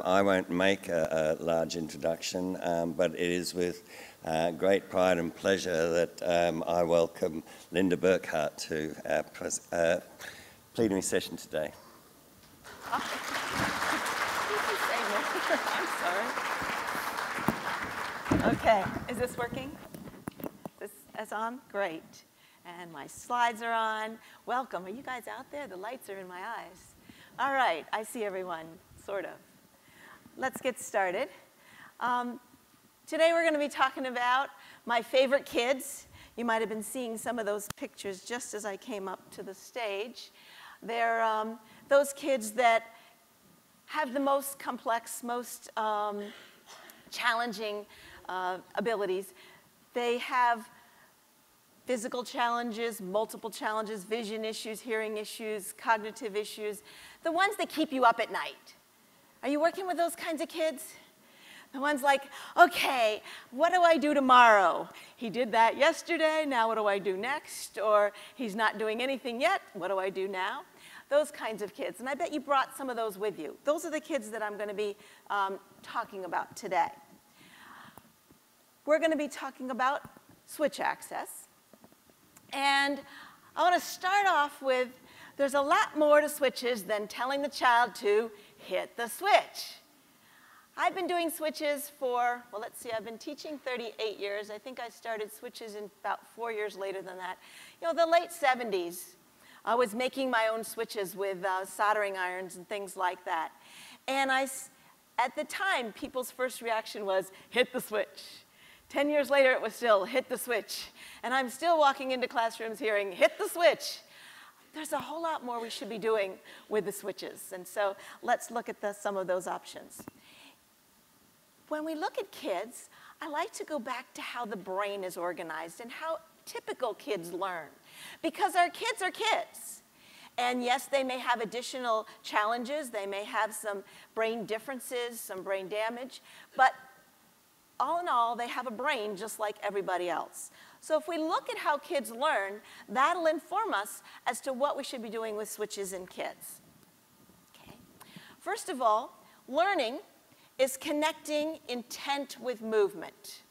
I won't make a large introduction, but it is with great pride and pleasure that I welcome Linda Burkhart to our plenary session today. I'm sorry. Okay, is this working? This is on? Great. And my slides are on. Welcome. Are you guys out there? The lights are in my eyes. All right, I see everyone, sort of. Let's get started. Today we're going to be talking about my favorite kids. You might have been seeing some of those pictures just as I came up to the stage. They're those kids that have the most complex, most challenging abilities. They have physical challenges, multiple challenges, vision issues, hearing issues, cognitive issues, the ones that keep you up at night. Are you working with those kinds of kids? The ones like, okay, what do I do tomorrow? He did that yesterday, now what do I do next? Or he's not doing anything yet, what do I do now? Those kinds of kids, and I bet you brought some of those with you. Those are the kids that I'm going to be talking about today. We're going to be talking about switch access. And I want to start off with, there's a lot more to switches than telling the child to hit the switch. I've been doing switches for, well, let's see, I've been teaching 38 years. I think I started switches in about 4 years later than that. You know, the late 70s, I was making my own switches with soldering irons and things like that. And at the time, people's first reaction was, hit the switch. 10 years later, it was still, hit the switch. And I'm still walking into classrooms hearing, hit the switch. There's a whole lot more we should be doing with the switches. And so let's look at some of those options. When we look at kids, I like to go back to how the brain is organized and how typical kids learn. Because our kids are kids. And yes, they may have additional challenges. They may have some brain differences, some brain damage. But all in all, they have a brain just like everybody else. So if we look at how kids learn, that'll inform us as to what we should be doing with switches in kids. Okay. First of all, learning is connecting intent with movement.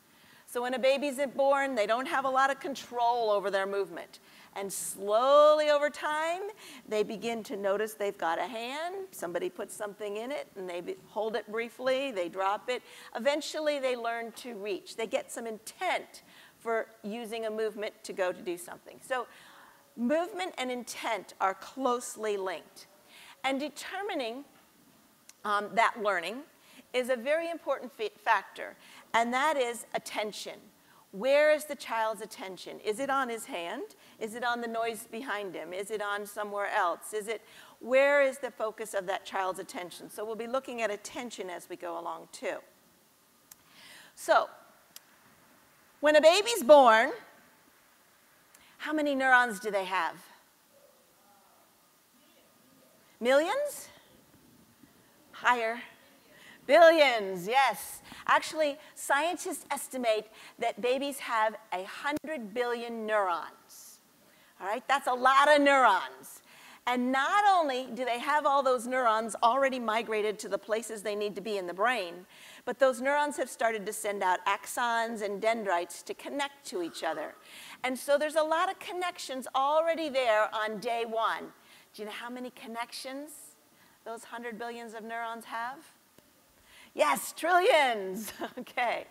So when a baby's born, they don't have a lot of control over their movement. And slowly over time, they begin to notice they've got a hand, somebody puts something in it, and they hold it briefly, they drop it. Eventually, they learn to reach. They get some intent for using a movement to go to do something. So movement and intent are closely linked. And determining that learning is a very important factor, and that is attention. Where is the child's attention? Is it on his hand? Is it on the noise behind him? Is it on somewhere else? Where is the focus of that child's attention? So we'll be looking at attention as we go along too. So, when a baby's born, how many neurons do they have? Millions? Higher. Billions, yes. Actually, scientists estimate that babies have 100 billion neurons. All right, that's a lot of neurons. And not only do they have all those neurons already migrated to the places they need to be in the brain, but those neurons have started to send out axons and dendrites to connect to each other. And so there's a lot of connections already there on day one. Do you know how many connections those 100 billions of neurons have? Yes, trillions. Okay.